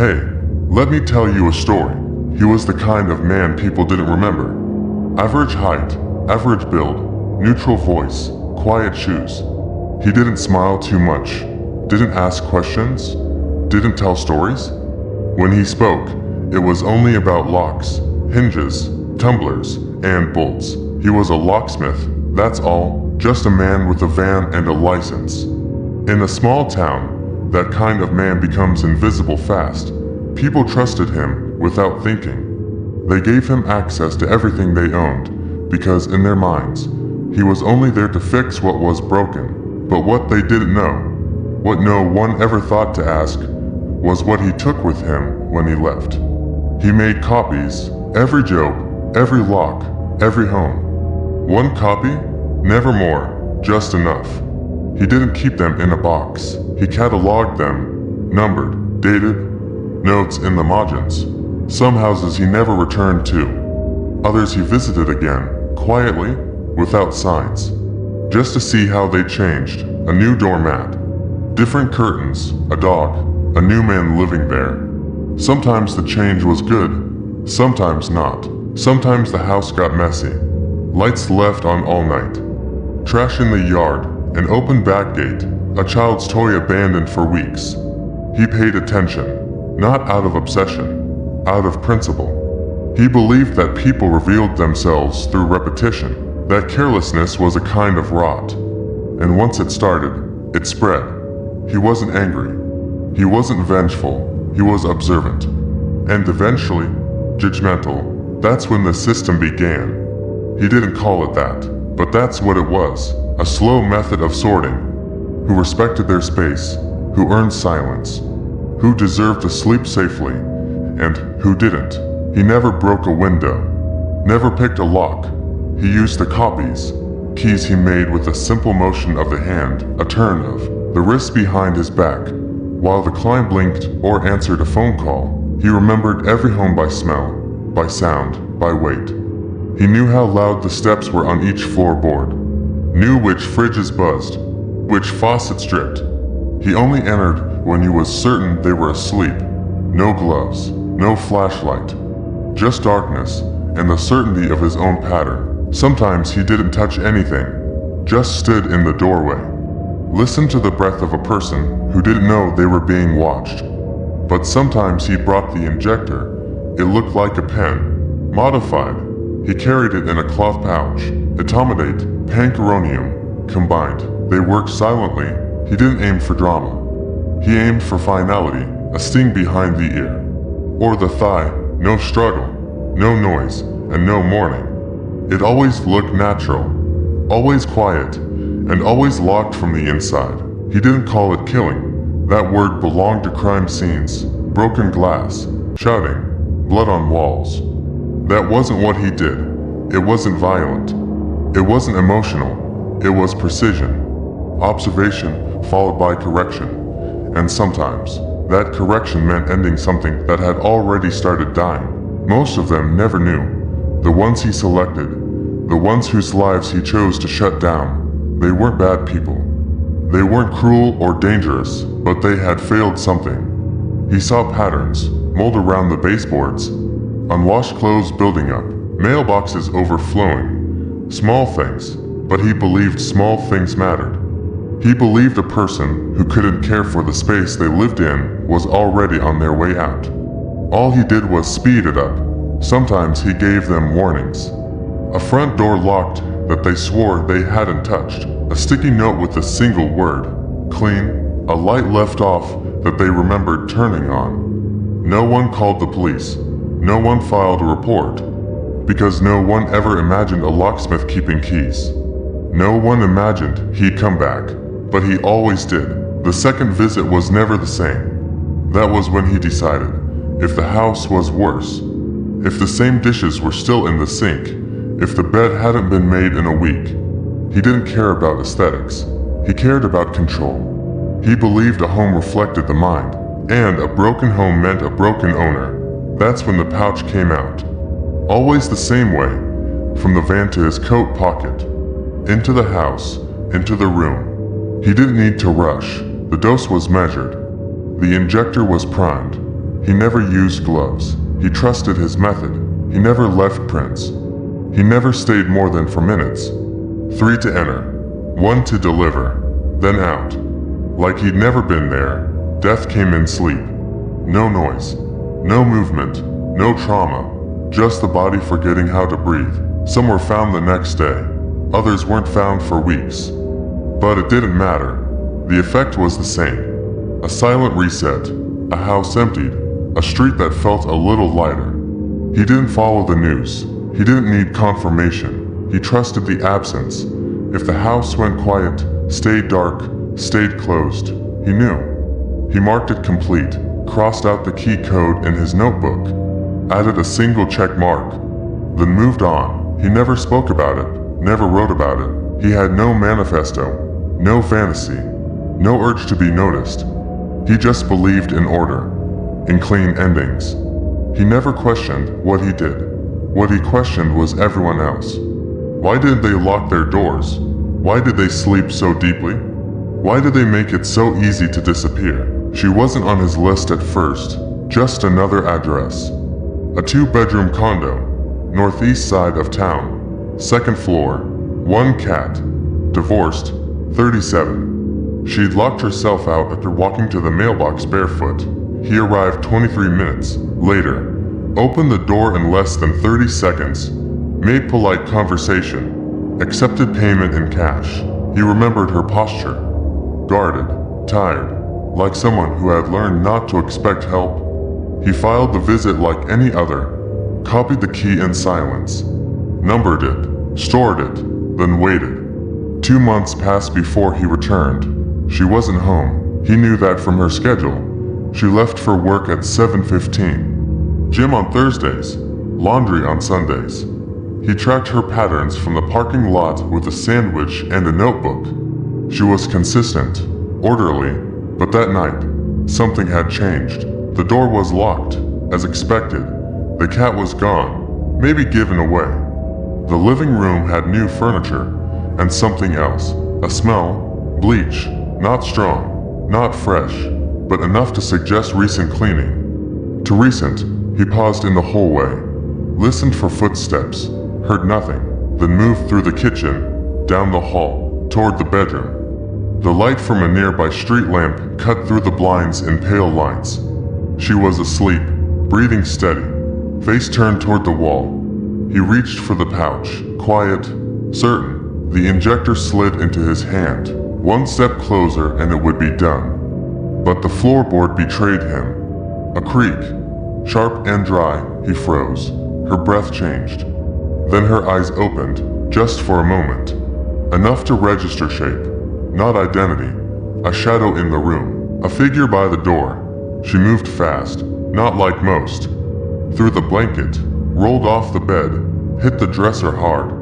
Hey, let me tell you a story. He was the kind of man people didn't remember. Average height, average build, neutral voice, quiet shoes. He didn't smile too much, didn't ask questions, didn't tell stories. When he spoke, it was only about locks, hinges, tumblers, and bolts. He was a locksmith, that's all, just a man with a van and a license. In a small town, that kind of man becomes invisible fast. People trusted him without thinking. They gave him access to everything they owned, because in their minds, he was only there to fix what was broken. But what they didn't know, what no one ever thought to ask, was what he took with him when he left. He made copies, every joke, every lock, every home. One copy? Never more, just enough. He didn't keep them in a box. He cataloged them, numbered, dated, notes in the margins. Some houses he never returned to. Others he visited again, quietly, without signs. Just to see how they changed. A new doormat, different curtains, a dog, a new man living there. Sometimes the change was good, sometimes not. Sometimes the house got messy. Lights left on all night. Trash in the yard, an open back gate, a child's toy abandoned for weeks. He paid attention, not out of obsession, out of principle. He believed that people revealed themselves through repetition, that carelessness was a kind of rot. And once it started, it spread. He wasn't angry. He wasn't vengeful. He was observant. And eventually, judgmental. That's when the system began. He didn't call it that, but that's what it was. A slow method of sorting. Who respected their space, who earned silence, who deserved to sleep safely, and who didn't. He never broke a window, never picked a lock. He used the copies, keys he made with a simple motion of the hand, a turn of the wrist behind his back. While the client blinked or answered a phone call, he remembered every home by smell, by sound, by weight. He knew how loud the steps were on each floorboard, knew which fridges buzzed, which faucets dripped. He only entered when he was certain they were asleep. No gloves, no flashlight, just darkness and the certainty of his own pattern. Sometimes he didn't touch anything, just stood in the doorway. Listened to the breath of a person who didn't know they were being watched. But sometimes he brought the injector. It looked like a pen, modified. He carried it in a cloth pouch. Etomidate, pancuronium, combined. They worked silently. He didn't aim for drama. He aimed for finality, a sting behind the ear. Or the thigh, no struggle, no noise, and no mourning. It always looked natural, always quiet, and always locked from the inside. He didn't call it killing. That word belonged to crime scenes, broken glass, shouting, blood on walls. That wasn't what he did. It wasn't violent. It wasn't emotional. It was precision. Observation followed by correction. And sometimes, that correction meant ending something that had already started dying. Most of them never knew. The ones he selected, the ones whose lives he chose to shut down, they weren't bad people. They weren't cruel or dangerous, but they had failed something. He saw patterns, mold around the baseboards, unwashed clothes building up, mailboxes overflowing. Small things, but he believed small things mattered. He believed a person who couldn't care for the space they lived in was already on their way out. All he did was speed it up. Sometimes he gave them warnings. A front door locked that they swore they hadn't touched. A sticky note with a single word, clean. A light left off that they remembered turning on. No one called the police. No one filed a report. Because no one ever imagined a locksmith keeping keys. No one imagined he'd come back. But he always did. The second visit was never the same. That was when he decided, if the house was worse, if the same dishes were still in the sink, if the bed hadn't been made in a week. He didn't care about aesthetics. He cared about control. He believed a home reflected the mind, and a broken home meant a broken owner. That's when the pouch came out. Always the same way, from the van to his coat pocket, into the house, into the room. He didn't need to rush. The dose was measured. The injector was primed. He never used gloves. He trusted his method. He never left prints. He never stayed more than 4 minutes. 3 to enter, 1 to deliver, then out. Like he'd never been there, death came in sleep. No noise, no movement, no trauma, just the body forgetting how to breathe. Some were found the next day. Others weren't found for weeks. But it didn't matter. The effect was the same. A silent reset, a house emptied, a street that felt a little lighter. He didn't follow the news. He didn't need confirmation. He trusted the absence. If the house went quiet, stayed dark, stayed closed, he knew. He marked it complete, crossed out the key code in his notebook, added a single check mark, then moved on. He never spoke about it, never wrote about it. He had no manifesto, no fantasy, no urge to be noticed. He just believed in order, in clean endings. He never questioned what he did. What he questioned was everyone else. Why didn't they lock their doors? Why did they sleep so deeply? Why did they make it so easy to disappear? She wasn't on his list at first, just another address. A 2-bedroom condo, northeast side of town, 2nd floor, 1 cat, divorced, 37. She'd locked herself out after walking to the mailbox barefoot. He arrived 23 minutes later, opened the door in less than 30 seconds, made polite conversation, accepted payment in cash. He remembered her posture, guarded, tired, like someone who had learned not to expect help. He filed the visit like any other, copied the key in silence, numbered it, stored it, then waited. 2 months passed before he returned. She wasn't home. He knew that from her schedule. She left for work at 7:15. Gym on Thursdays, laundry on Sundays. He tracked her patterns from the parking lot with a sandwich and a notebook. She was consistent, orderly, but that night, something had changed. The door was locked, as expected. The cat was gone, maybe given away. The living room had new furniture, and something else. A smell, bleach, not strong, not fresh, but enough to suggest recent cleaning. To recent, he paused in the hallway, listened for footsteps, heard nothing, then moved through the kitchen, down the hall, toward the bedroom. The light from a nearby street lamp cut through the blinds in pale lines. She was asleep, breathing steady, face turned toward the wall. He reached for the pouch, quiet, certain. The injector slid into his hand. 1 step closer and it would be done. But the floorboard betrayed him. A creak, sharp and dry. He froze. Her breath changed. Then her eyes opened, just for a moment. Enough to register shape, not identity. A shadow in the room, a figure by the door. She moved fast, not like most. Through the blanket, rolled off the bed, hit the dresser hard.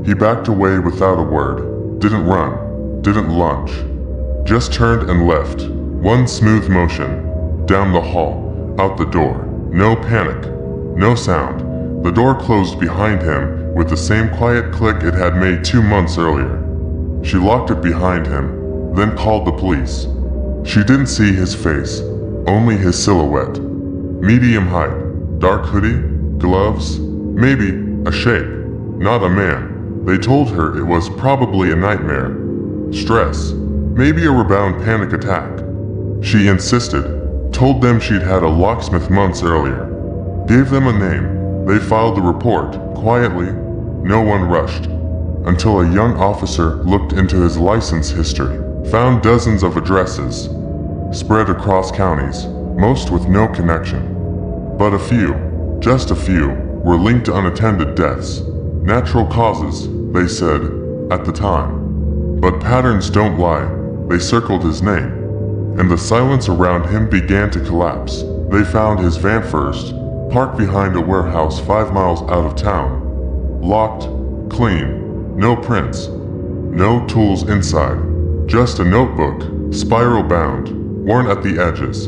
He backed away without a word, didn't run, didn't lunge. Just turned and left, 1 smooth motion, down the hall, out the door. No panic, no sound. The door closed behind him with the same quiet click it had made 2 months earlier. She locked it behind him, then called the police. She didn't see his face, only his silhouette. Medium height, dark hoodie, gloves, maybe a shape, not a man. They told her it was probably a nightmare. Stress, maybe a rebound panic attack. She insisted, told them she'd had a locksmith months earlier. Gave them a name. They filed the report, quietly. No one rushed. Until a young officer looked into his license history, found dozens of addresses, spread across counties, most with no connection. But a few, just a few, were linked to unattended deaths. Natural causes, they said, at the time. But patterns don't lie. They circled his name. And the silence around him began to collapse. They found his van first, parked behind a warehouse 5 miles out of town. Locked, clean, no prints, no tools inside. Just a notebook, spiral bound, worn at the edges.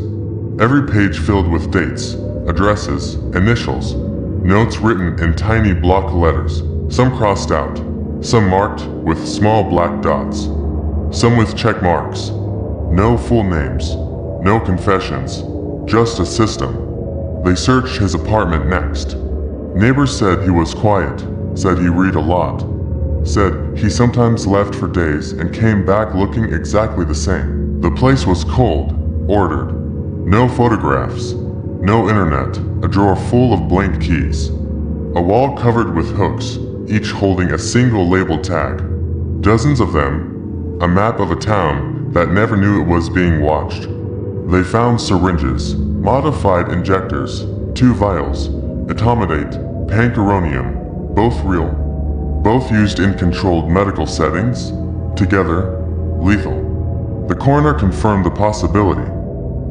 Every page filled with dates, addresses, initials, notes written in tiny block letters, some crossed out, some marked with small black dots, some with check marks. No full names, no confessions, just a system. They searched his apartment next. Neighbors said he was quiet, said he read a lot, said he sometimes left for days and came back looking exactly the same. The place was cold, ordered. No photographs, no internet, a drawer full of blank keys. A wall covered with hooks, each holding a single labeled tag. Dozens of them, a map of a town that never knew it was being watched. They found syringes, modified injectors, 2 vials, etomidate, pancuronium, both real, both used in controlled medical settings, together, lethal. The coroner confirmed the possibility.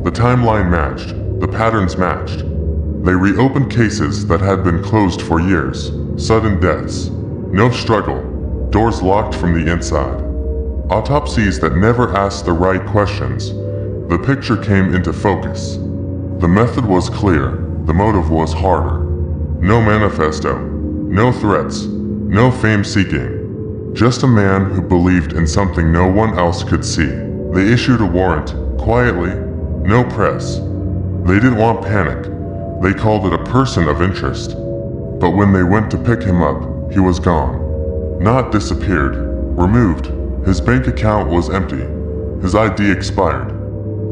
The timeline matched, the patterns matched. They reopened cases that had been closed for years, sudden deaths, no struggle, doors locked from the inside. Autopsies that never asked the right questions. The picture came into focus. The method was clear, the motive was harder. No manifesto, no threats, no fame seeking. Just a man who believed in something no one else could see. They issued a warrant, quietly, no press. They didn't want panic. They called it a person of interest. But when they went to pick him up, he was gone. Not disappeared, removed. His bank account was empty. His ID expired.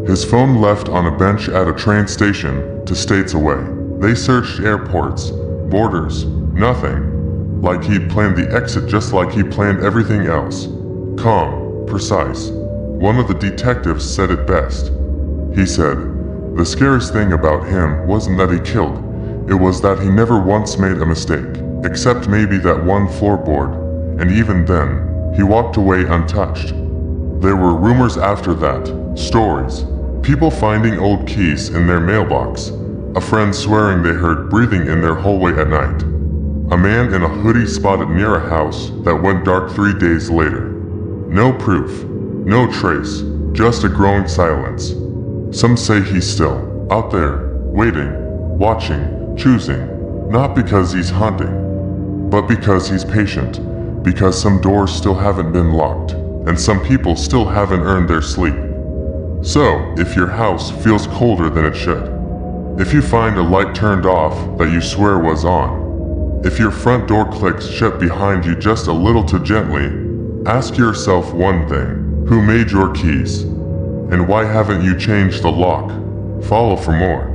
His phone left on a bench at a train station to states away. They searched airports, borders, nothing. Like he'd planned the exit just like he planned everything else. Calm, precise. One of the detectives said it best. He said, the scariest thing about him wasn't that he killed. It was that he never once made a mistake, except maybe that one floorboard, and even then, he walked away untouched. There were rumors after that, stories. People finding old keys in their mailbox. A friend swearing they heard breathing in their hallway at night. A man in a hoodie spotted near a house that went dark 3 days later. No proof, no trace, just a growing silence. Some say he's still out there, waiting, watching, choosing, not because he's hunting, but because he's patient, because some doors still haven't been locked, and some people still haven't earned their sleep. So, if your house feels colder than it should, if you find a light turned off that you swear was on, if your front door clicks shut behind you just a little too gently, ask yourself one thing: who made your keys? And why haven't you changed the lock? Follow for more.